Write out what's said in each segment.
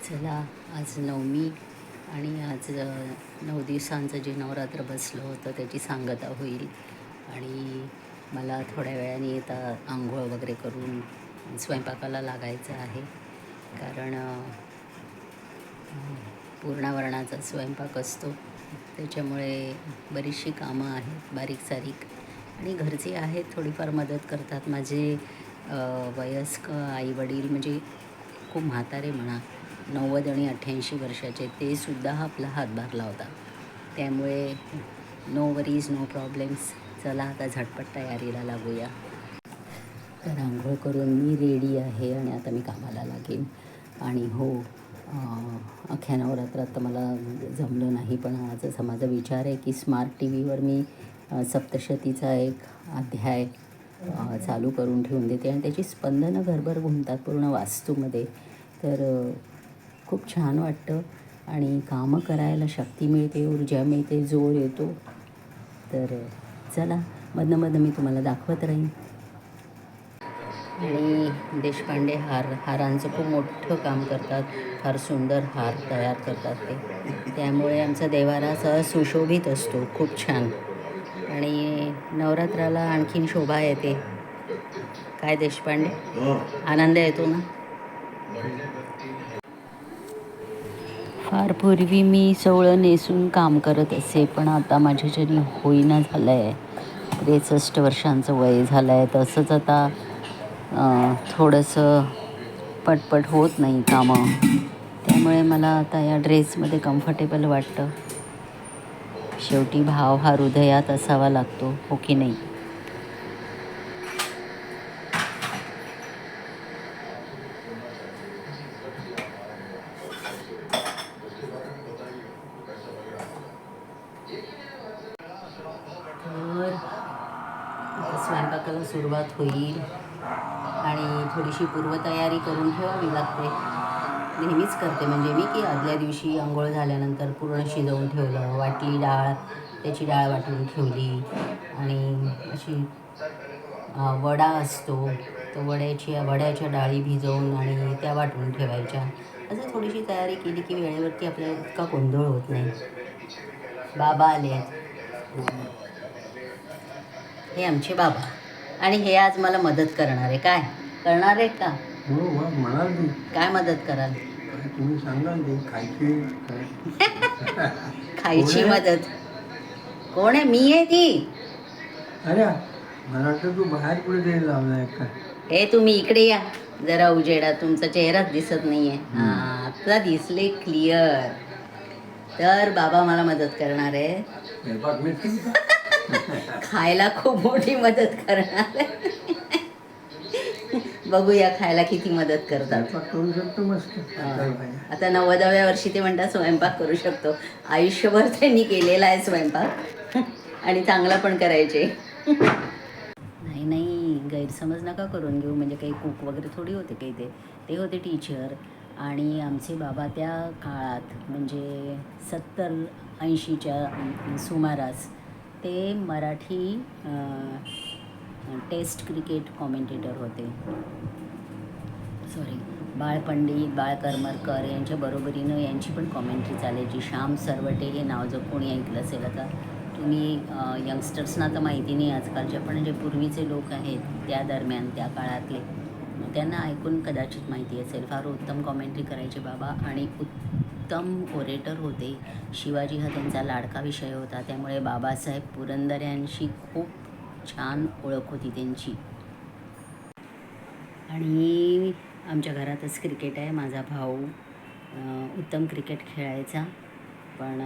चला, आज नवमी आणि आज 9 दिवसांचं जे नवरात्र बसलं होतं त्याची सांगता होईल. आणि मला थोड्या वेळाने आता अंघोळ वगैरे करून स्वयंपाकाला लागायचं आहे. कारण पूर्णावरणाचा स्वयंपाक असतो, त्याच्यामुळे बरीचशी कामं आहेत बारीक-सारीक. आणि घरचे आहेत, थोडीफार मदत करतात. माझे वयस्क आई-वडील म्हणजे खूप म्हातारे म्हणा, 90 आणि 88 वर्षाचे, ते सुद्धा आपला हातभार लावतात. त्यामुळे नो वरीज, नो प्रॉब्लेम्स. चला आता झटपट तयारीला लागूया. तर अंघोळ करून मी रेडी आहे आणि आता मी कामाला लागेन. आणि हो, अख्ख्या नवरात्रात तर मला जमलं नाही, पण आज असा माझा विचार आहे की स्मार्ट टी व्हीवर मी सप्तशतीचा एक अध्याय चालू करून ठेवून देते आणि त्याची स्पंदनं घरभर घुमतात पूर्ण वास्तूमध्ये. तर खूप छान वाटतं आणि कामं करायला शक्ती मिळते, ऊर्जा मिळते, जोर येतो. तर चला, मधनं मी तुम्हाला दाखवत राहीन. आणि देशपांडे हारांचं खूप मोठं काम करतात, फार सुंदर हार तयार करतात ते. त्यामुळे आमचा देवारा असा सुशोभित असतो, खूप छान. आणि नवरात्राला आणखीन शोभा येते. काय देशपांडे, आनंद येतो ना. फार पूर्वी मी सोवळं नेसून काम करत असे, पण आता माझ्याच्याने होईना झालं आहे. 63 वर्षांचं वय झालं आहे, तसंच आता थोडंसं पटपट होत नाही कामं. त्यामुळे मला आता या ड्रेसमध्ये कम्फर्टेबल वाटतं. शेवटी भाव हा हृदयात असावा लागतो, हो की नाही. तर आता स्वयंपाकाला सुरुवात होईल आणि थोडीशी पूर्वतयारी करून ठेवावी लागते. नेहमीच करते म्हणजे मी, की आदल्या दिवशी अंघोळ झाल्यानंतर पूर्ण शिजवून ठेवलं, वाटली डाळ, त्याची डाळ वाटून ठेवली. आणि अशी वडा असतो, तर वड्याच्या डाळी भिजवून आणि त्या वाटून ठेवायच्या. असं थोडीशी तयारी केली की वेळेवरती आपल्याला इतका गोंधळ होत नाही. बाबा आले आहेत, हे आमचे बाबा. आणि हे आज मला मदत करणार आहे. काय करणार आहे का? हो म्हणाल ती काय मदत कराल? तुम्ही सांगाल ते खायची खायची मदत. कोण आहे? मी आहे ती. अरे मला वाटतं तू बाहेर कुठे तरी लावलाय का. हे तुम्ही इकडे या जरा, उजेडा तुमचा चेहराच दिसत नाहीये. आता दिसले क्लिअर. तर बाबा मला मदत करणार आहे. स्वयंपाक मीच केला. खायला खूप मोठी मदत करणार आहे. बघूया खायला किती मदत करतात. स्वयंपाक करू शकतो मस्त. आता 90व्या वर्षी ते म्हणतात स्वयंपाक करू शकतो. आयुष्यभर त्यांनी केलेला आहे स्वयंपाक आणि चांगला पण करायचे. नाही, गैरसमज नका करून घेऊ. म्हणजे काही कुक वगैरे थोडी होते काही. ते होते टीचर. आणि आमचे बाबा त्या काळात म्हणजे 70-80च्या सुमारास ते मराठी टेस्ट क्रिकेट कॉमेंटेटर होते. सॉरी, बाळ पंडित, बाळ करमरकर यांच्या बरोबरीनं यांची पण कॉमेंट्री चालायची. श्याम सरवटे हे नाव जर कोणी ऐकलं असेल, आता तुम्ही यंगस्टर्सना तर माहिती नाही आजकालच्या, पण जे पूर्वीचे लोक आहेत त्या दरम्यान, त्या काळातले, त्यांना ऐकून कदाचित माहिती असेल. फार उत्तम कॉमेंट्री करायचे बाबा आणि उत्तम ओरेटर होते. शिवाजी हा त्यांचा लाडका विषय होता, त्यामुळे बाबासाहेब पुरंदऱ्यांशी खूप छान ओळख होती त्यांची. आणि आमच्या घरातच क्रिकेट आहे. माझा भाऊ उत्तम क्रिकेट खेळायचा, पण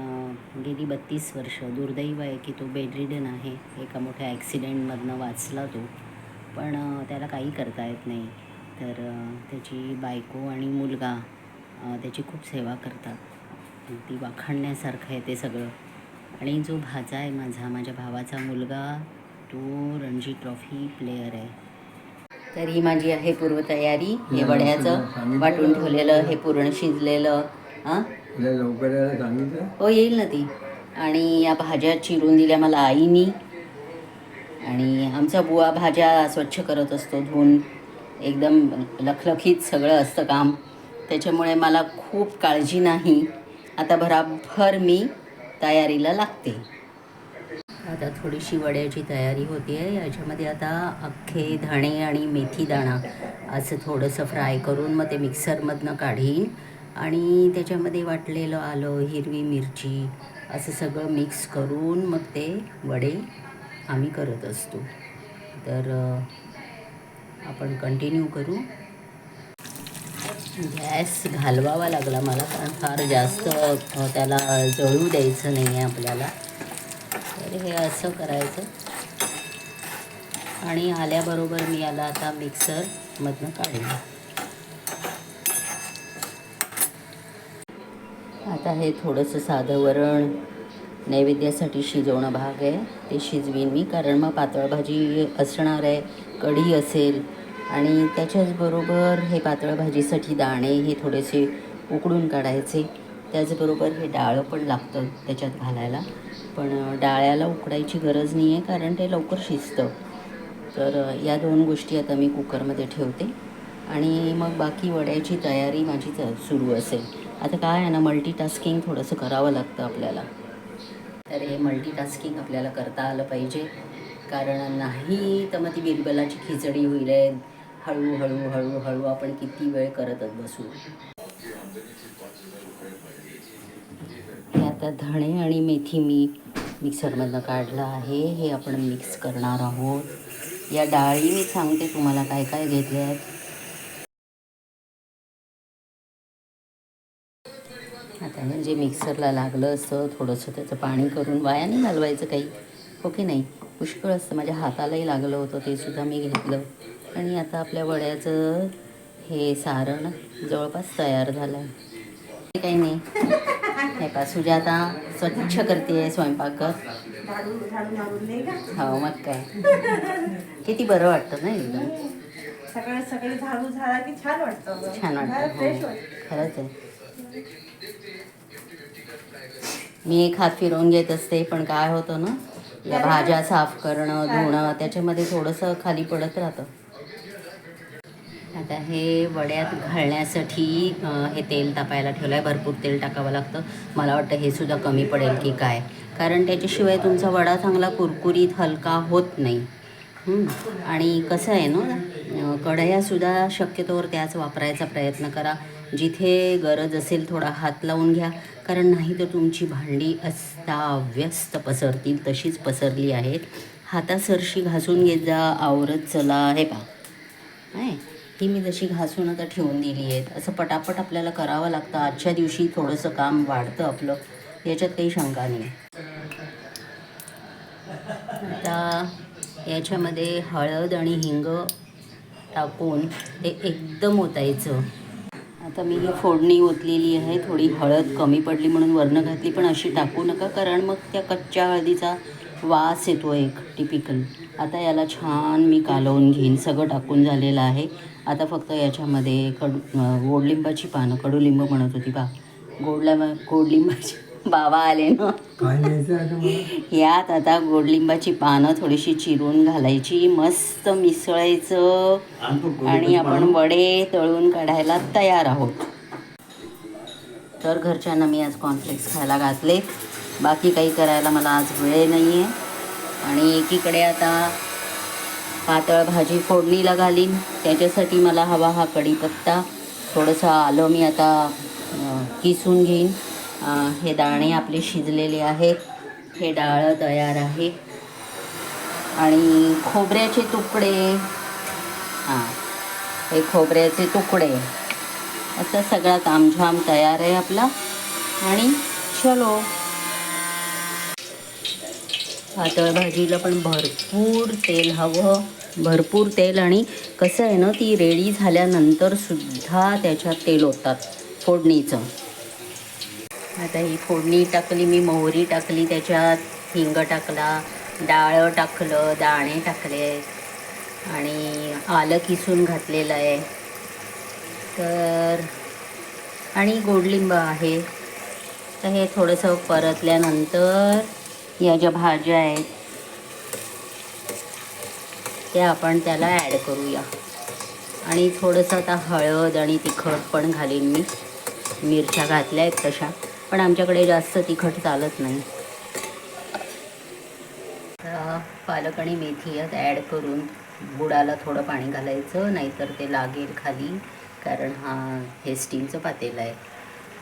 गेली 32 वर्ष दुर्दैव आहे की तो बेडरिडन आहे. एका मोठ्या ॲक्सिडेंटमधनं वाचला तो, पण त्याला काही करता येत नाही. तर त्याची बायको आणि मुलगा त्याची खूप सेवा करतात. ती वाखाणण्यासारखं आहे ते सगळं. आणि जो भाचा आहे माझ्या भावाचा मुलगा, तो रणजी ट्रॉफी प्लेयर आहे. तर ही माझी आहे पूर्वतयारी. हे वड्याचं वाटून ठेवलेलं, हे पूर्ण शिजलेलं. लवकर यायला सांगितलं. हो, येईल ना ती. आणि या भाज्या चिरून दिल्या मला आईनी. आणि आमचा बुवा भाज्या स्वच्छ करत असतो, धुवून एकदम लखलखीत सगळं असतं काम. त्याच्यामुळे मला खूप काळजी नाही. आता भराभर मी तयारीला लागते. आता थोडीशी वड्याची तयारी होती आहे. याच्यामध्ये आता अख्खे धणे आणि मेथी दाणा असं थोडंसं फ्राय करून मग ते मिक्सरमधनं काढीन आणि त्याच्यामध्ये वाटलेलं आलं, हिरवी मिरची असं सगळं मिक्स करून मग ते वडे आम्ही करत असतो. तर आपण कंटिन्यू करू. गॅस घालवावा लागला मला, कारण फार जास्त त्याला जळू द्यायचं नाही आहे आपल्याला. तर हे असं करायचं आणि आल्याबरोबर मी याला आता मिक्सरमधनं काढेन. आता हे थोडंसं साधं वरण नैवेद्यासाठी शिजवणं भाग आहे, ते शिजवीन मी, कारण मग पातळ भाजी असणार आहे, कढी असेल आणि त्याच्याचबरोबर हे पातळ भाजीसाठी दाणे हे थोडेसे उकडून काढायचे. त्याचबरोबर हे डाळं पण लागतं त्याच्यात घालायला, पण डाळ्याला उकडायची गरज नाही आहे कारण ते लवकर शिजतं. तर या 2 गोष्टी आता मी कुकरमध्ये ठेवते आणि मग बाकी वड्याची तयारी माझी सुरू असेल. आता काय आहे ना, मल्टीटास्किंग थोडंसं करावं लागतं आपल्याला. तर हे मल्टीटास्किंग आपल्याला करता आलं पाहिजे, कारण नाही तर मग ती बिरबलाची खिचडी होईल आहे. हळूहळू हळूहळू आपण किती वेळ करतच बसू. हे आता धणे आणि मेथी मी मिक्सरमधनं काढलं आहे, हे आपण मिक्स करणार आहोत. या डाळी मी सांगते तुम्हाला काय काय घेतल्या आहेत. आता हे जे मिक्सरला लागलं असतं थोडंसं त्याचं पाणी करून वाया नाही घालवायचं काही, हो की नाही. पुष्कळ असतं, माझ्या हातालाही लागलं होतं, ते सुद्धा मी घेतलं. आणि आता आपल्या वड्याचं हे सारण जवळपास तयार झालं आहे. काही नाही, हे पा सुजाता स्वच्छ करते आहे स्वयंपाकघर. हो मग काय, किती बरं वाटतं ना एकदम. सगळे झाडू झाला की छान वाटतं. छान वाटतं, हो खरंच आहे. मी एक हात फिरवून घेत असते, पण काय होतं ना, या भाज्या साफ करणं धुणं त्याच्यामध्ये थोडंसं खाली पडत राहतं. आता हे वड्यात घालण्यासाठी हे तेल तापायला ठेवलं आहे. भरपूर तेल टाकावं लागतं. मला वाटतं हे सुद्धा कमी पडेल की काय, कारण त्याच्याशिवाय तुमचा वडा चांगला कुरकुरीत हलका होत नाही. आणि कसं आहे ना, कढयासुद्धा शक्यतोवर त्याच वापरायचा प्रयत्न करा. जिथे गरज असेल थोडा हात लावून घ्या, कारण नाही तर तुमची भांडी अस्ताव्यस्त पसरतील. तशीच पसरली आहेत. हातासरशी घासून घेत जा, आवरत चला. हे पहा, नाही ही मी जशी घासून आता ठेवून दिली आहेत. असं पटापट आपल्याला करावं लागतं. आजच्या दिवशी थोडंसं काम वाढतं आपलं, याच्यात काही शंका नाही. आता याच्यामध्ये हळद आणि हिंग टाकून ते एकदम ओतायचं. आता मी ही फोडणी ओतलेली आहे. थोडी हळद कमी पडली म्हणून वरनं घातली, पण अशी टाकू नका, कारण मग त्या कच्च्या हळदीचा वास येतो एक टिपिकल. आता याला छान मी कालवून घेईन. सगळं टाकून झालेलं आहे. आता फक्त याच्यामध्ये गोडलिंबाची पानं, कडुलिंब म्हणत होती बा, गोडलिंबाची बाबा आले ना, काय घ्यायचं आता मला? यात आता गोडलिंबाची पानं थोडीशी चिरून घालायची, मस्त मिसळायचं आणि आपण वडे तळून काढायला तयार आहोत. तर घरच्यांना मी आज कॉर्नफ्लेक्स खायला घातले. बाकी काही करायला मला आज वेळ नाही आहे. आणि एकीकडे आता पातळ भाजी फोडणीला घालीन. त्याच्यासाठी मला हवा हा कढीपत्ता, थोडंसं आलं मी आता किसून घेईन. हे दाणे आपले शिजलेले आहेत. हे डाळ तयार आहे आणि खोबऱ्याचे तुकडे, हे खोबऱ्याचे तुकडे, असं सगळा तामझाम तयार आहे आपला. आणि चलो, पातळ भाजीला पण भरपूर तेल हवं, भरपूर तेल. आणि कसं आहे ना, ती रेडी झाल्यानंतर सुद्धा त्याच्यात तेल ओततात फोडणीचं. आता ही फोडणी टाकली मी, मोहरी टाकली, त्याच्यात हिंग टाकला, डाळ टाकलं, दाणे टाकले आणि आलं किसून घातलेलं आहे. तर आणि गोडलिंब आहे. तर हे थोडंसं परतल्यानंतर या ज्या भाज्या आहेत त्या आपण त्याला ॲड करूया. आणि थोडंसं आता हळद आणि तिखट पण घालीन मी. मिरच्या घातल्या आहेत तशा, पण आमच्याकडे जास्त तिखट चालत नाही. पालक आणि मेथी यात ॲड करून बुडाला थोडं पाणी घालायचं, नाहीतर ते लागेल खाली, कारण हे स्टीलचं पातेलं आहे.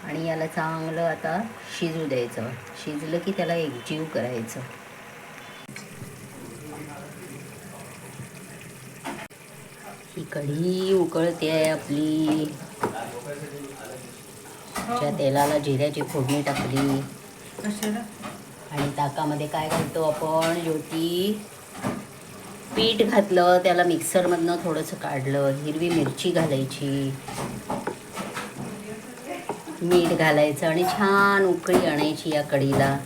आणि याला चांगलं आता शिजू द्यायचं. शिजलं की त्याला एकजीव करायचं. ही कढी उकळते आहे आपली. त्या तेलाला जिऱ्याची फोडणी टाकली आणि ताकामध्ये काय घालतो आपण, ज्योती? पीठ घातलं, त्याला मिक्सरमधनं थोडंसं काढलं, हिरवी मिरची घालायची, मीठ घालायचं आणि छान उकळी आणायची या कढीला.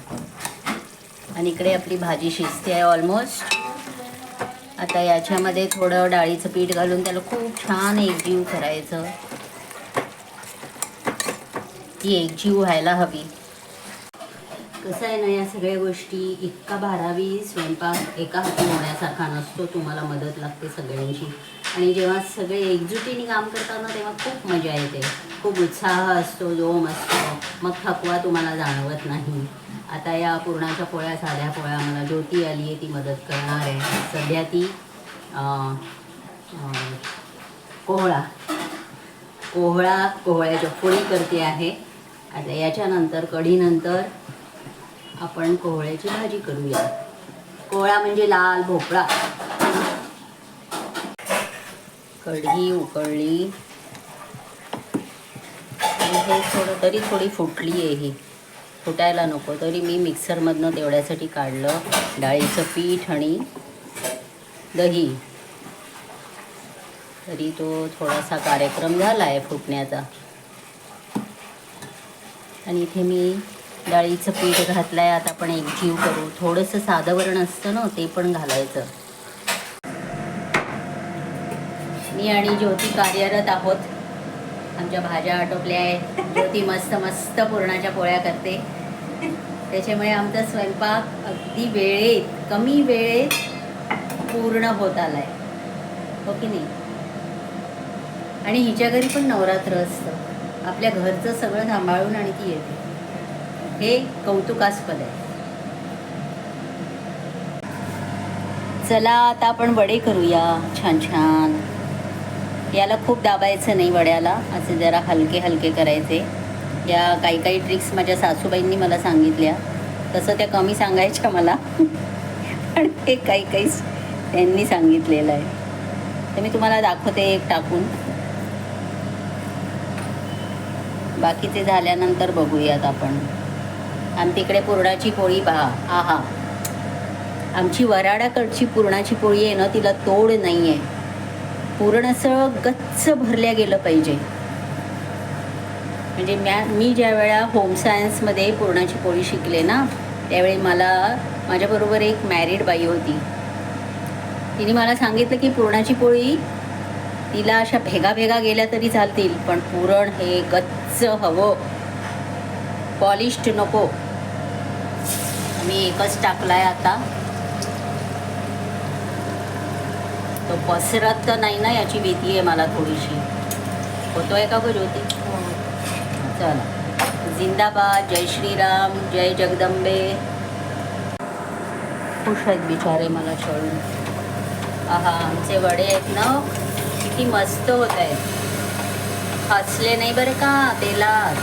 आणि इकडे आपली भाजी शिजते आहे ऑलमोस्ट. आता याच्यामध्ये थोडं डाळीचं पीठ घालून त्याला खूप छान एकजीव करायचं. ती एकजीव व्हायला हवी. कसं आहे ना, या सगळ्या गोष्टी इतका भारावी स्वयंपाक एका हाती होण्यासारखा नसतो. तुम्हाला मदत लागते सगळ्यांची. आणि जेव्हा सगळे एकजुटीने काम करतात ना, तेव्हा खूप मजा येते, खूप उत्साह असतो, जोम असतो. मग थकवा तुम्हाला जाणवत नाही. आता या पुरणाच्या पोळ्या, साध्या पोळ्या, मला ज्योती आली आहे, ती मदत करणार आहे. सध्या ती कोहळ्याच्या पोळी करते आहे. आता याच्यानंतर कढीनंतर आपण कोहळ्याची भाजी करूया. कोहळा म्हणजे लाल भोपळा. कढी उकळली आणि हे थोडी फुटली आहे. ही फुटायला नको, तरी मी मिक्सरमधनं तेवढ्यासाठी काढलं. डाळीचं पीठ आणि दही, तरी तो थोडासा कार्यक्रम झाला आहे फुटण्याचा. आणि इथे मी डाळीचं पीठ घातलं आहे. आता आपण एकजीव करू. थोडंसं साधं वरण असतं ना, ते पण घालायचं. मी आणि ज्योती कार्यरत आहोत. आमच्या भाज्या आटोपल्या आहेत. ज्योती मस्त मस्त पुरणाच्या पोळ्या करते. त्याच्यामुळे आमचा स्वयंपाक अगदी वेळेत, कमी वेळेत पूर्ण होत आला आहे, हो की नाही? आणि हिच्या घरी पण नवरात्र असतं. आपल्या घरचं सगळं सांभाळून आणि ती येते. हे कौतुकास्पद आहे. चला आता आपण वडे करूया छान छान. याला खूप दाबायचं नाही वड्याला, असे जरा हलके हलके करायचे. या काही ट्रिक्स माझ्या सासूबाईंनी मला सांगितल्या, तसं त्या कमी सांगायच्या मला, पण ते काही त्यांनी सांगितलेलं आहे. तर मी तुम्हाला दाखवते एक टाकून. बाकीचे झाल्यानंतर बघूयात आपण. आमच्याकडे पुरणाची पोळी पहा. आहा, आमची वराडाकडची पुरणाची पोळी आहे ना, तिला तोड नाही आहे. पुरण असं गच्च भरल्या गेलं पाहिजे. म्हणजे मी ज्या वेळा होम सायन्समध्ये पुरणाची पोळी शिकले ना, त्यावेळी मला माझ्याबरोबर एक मॅरिड बाई होती. तिने मला सांगितलं की पुरणाची पोळी तिला अशा भेगा गेल्या तरी चालतील, पण पुरण हे गच्च हवं, पॉलिश्ड नको. मी एकच टाकलाय आता. तो पसरत तर नाही ना, याची भीती आहे मला थोडीशी. होतोय का गं ज्योती? चला, जिंदाबाद, जय श्रीराम, जय जगदंबे. खुश आहेत बिचारे मला छळून. आहा, आमचे वडे आहेत ना, किती मस्त होत आहेत. हसले नाही बरं का तेलात.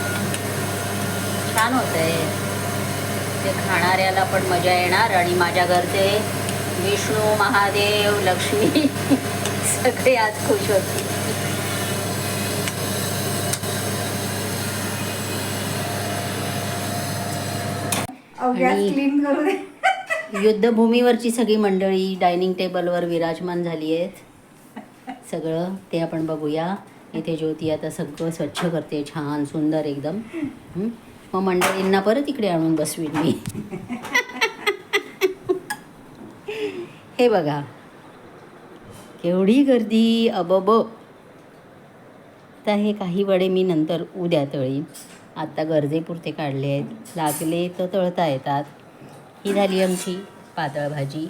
छान होत आहे. ते खाणाऱ्याला पण मजा येणार. आणि माझ्या घरचे विष्णू, महादेव, लक्ष्मी सगळे आज खुश होते. आणि युद्धभूमीवरची सगळी मंडळी डायनिंग टेबलवर विराजमान झाली आहेत. सगळं ते आपण बघूया. इथे ज्योती आता सगळं स्वच्छ करते, छान सुंदर एकदम. मग मंडळींना परत इकडे आणून बसवीन मी. हे बघा केवढी गर्दी, अबब. तर हे काही वडे मी नंतर उद्या तळीन. आत्ता गरजेपुरते काढले आहेत. लागले तर तळता येतात. ही झाली आमची पातळ भाजी.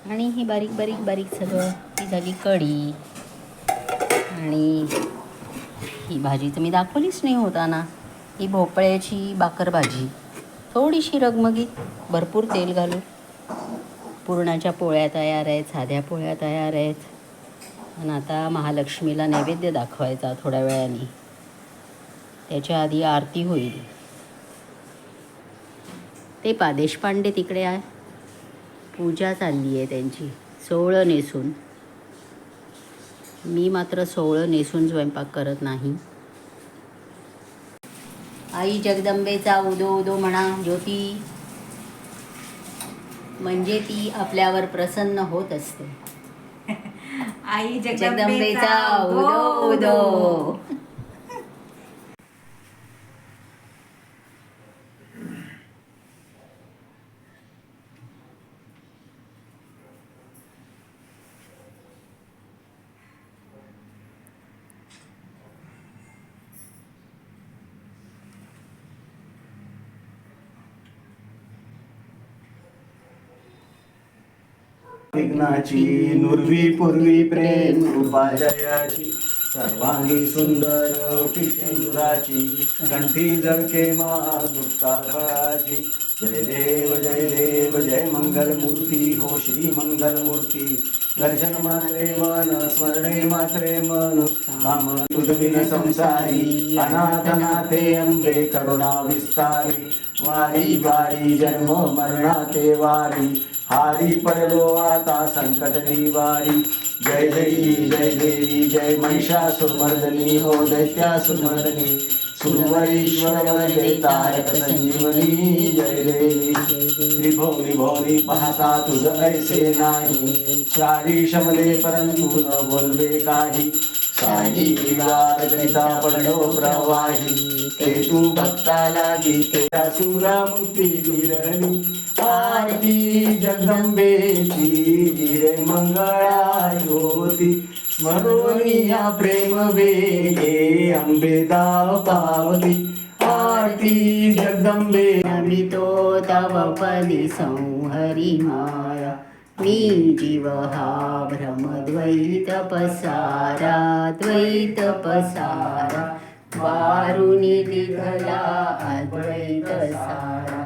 आणि ही बारीक सगळं. ही झाली कढी. आणि ही भाजी तर मी दाखवलीच नाही होताना. ही भोपळ्याची बाकर भाजी, थोडीशी रगमगीत, भरपूर तेल घालून. पुरणाच्या पोळ्या तयार आहेत, साध्या पोळ्या तयार आहेत. आणि आता महालक्ष्मीला नैवेद्य दाखवायचा थोड्या वेळाने. त्याच्या आधी आरती होईल. ते देशपांडे तिकडे आहे, पूजा चालली आहे त्यांची सोवळं नेसून. मी मात्र सोवळं नेसून स्वयंपाक करत नाही. आई जगदंबेचा उदो उदो म्हणा ज्योती, म्हणजे ती आपल्यावर प्रसन्न होत असते. आई जगदंबेचा उदो उदो. विघ्नाची नुर्वी पूर्वी प्रेम कृपा जयाची सर्वांगी सुंदर पिशेंदुराची कंठी जळके मुक्ता फळाची. जय देव जय मंगलमूर्ती हो श्री मंगलमूर्ती. दर्शन मात्रे मन स्मरणे मात्रे मन काम तुझविन संसारी. अनाथनाथे अंबे करुणा विस्तारी. वारी वारी जन्म मरणाते वारी. हारी पडलो आता संकट निवारी. जय देवी जय महिषासुरमर्दिनी हो दैत्यासुरमर्दिनी. सुरवरीश्वर वरदे तारक संजीवनी. जय देवी त्रिभुवनी भोरी पाहता तुझ ऐसे नाही. चारी शमले परंतु न बोलवे काही. साई विवाद करिता पडलो प्रवाही. ते तू भक्ता लागी तेरा सुरा मुक्ती विरली. आरती जगदंबेची रे मंगळा ज्योती. स्मरोनिया प्रेम वेगे अंबे दाव पावती. आरती जगदंबे नमितो तव पदी संहरी माया. मी जीव हा भ्रमद्वैत पसारा, द्वैत पसारा. वारुणी निघला अद्वैत सारा.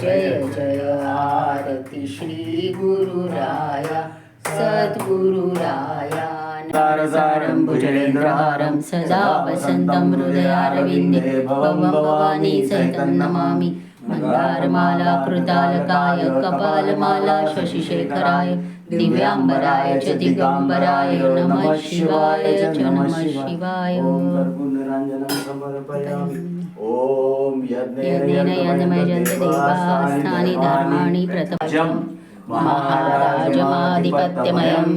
जय जय आरती श्री गुरुराया सद्गुरुराया. सारसारं भुजगेन्द्रहारं सदा वसन्तं हृदयारविन्दे. भवं भवानी सहितं नमामि. मन्दारमाला कृतालकाय कपालमाला शशिशेखराय. दिव्याम्बराय च दिगम्बराय नमः शिवाय च नमः शिवाय. पुण्यराञ्जनं समर्पयामि. ॐ यज्ञेन यज्ञमयजन्त देवास्तानि धर्माणि प्रतपजं. महाराजमाधिपत्यमयं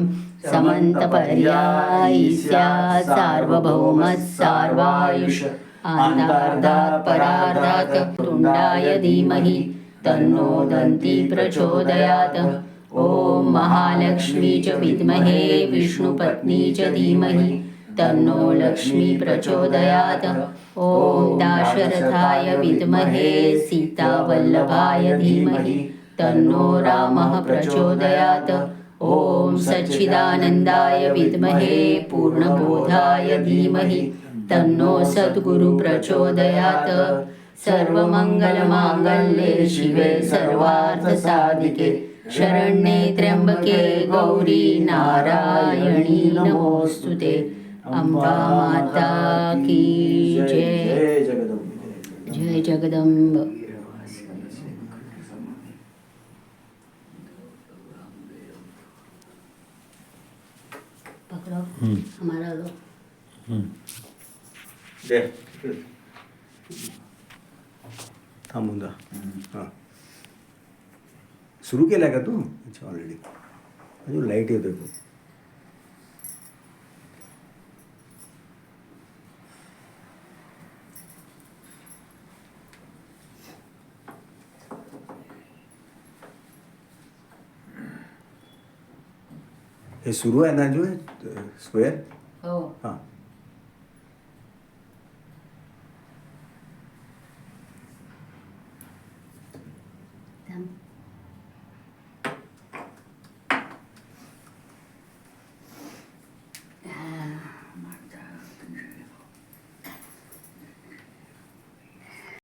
समन्तपर्यायी स्यात् सार्वभौमः सार्वायुष. आन्तार्धात् परार्धात् तुण्डाय धीमहि तन्नो दन्ती प्रचोदयात्. ॐ महालक्ष्मी च विद्महे विष्णुपत्नी च धीमहि तन्नो लक्ष्मी प्रचोदयात्. ॐ दाशरथाय विद्महे सीतावल्लभाय धीमहि तन्नो रामः प्रचोदयात्. ॐ सच्चिदानन्दाय विद्महे पूर्णबोधाय धीमहि तन्नो सद्गुरु प्रचोदयात्. सर्वमङ्गलमाङ्गल्ये शिवे सर्वार्थसाधिके शरण्ये त्र्यंबके गौरी नारायणी नमोस्तुते. अंबा माता की जय. जय जगदंब. पकड़ो हमारा लो. दे थांबून जा. हां सुरू केलाय का तू? अच्छा ऑलरेडी अजून लाईट येतोय खूप. हे सुरू आहे ना जो स्क्वेअर.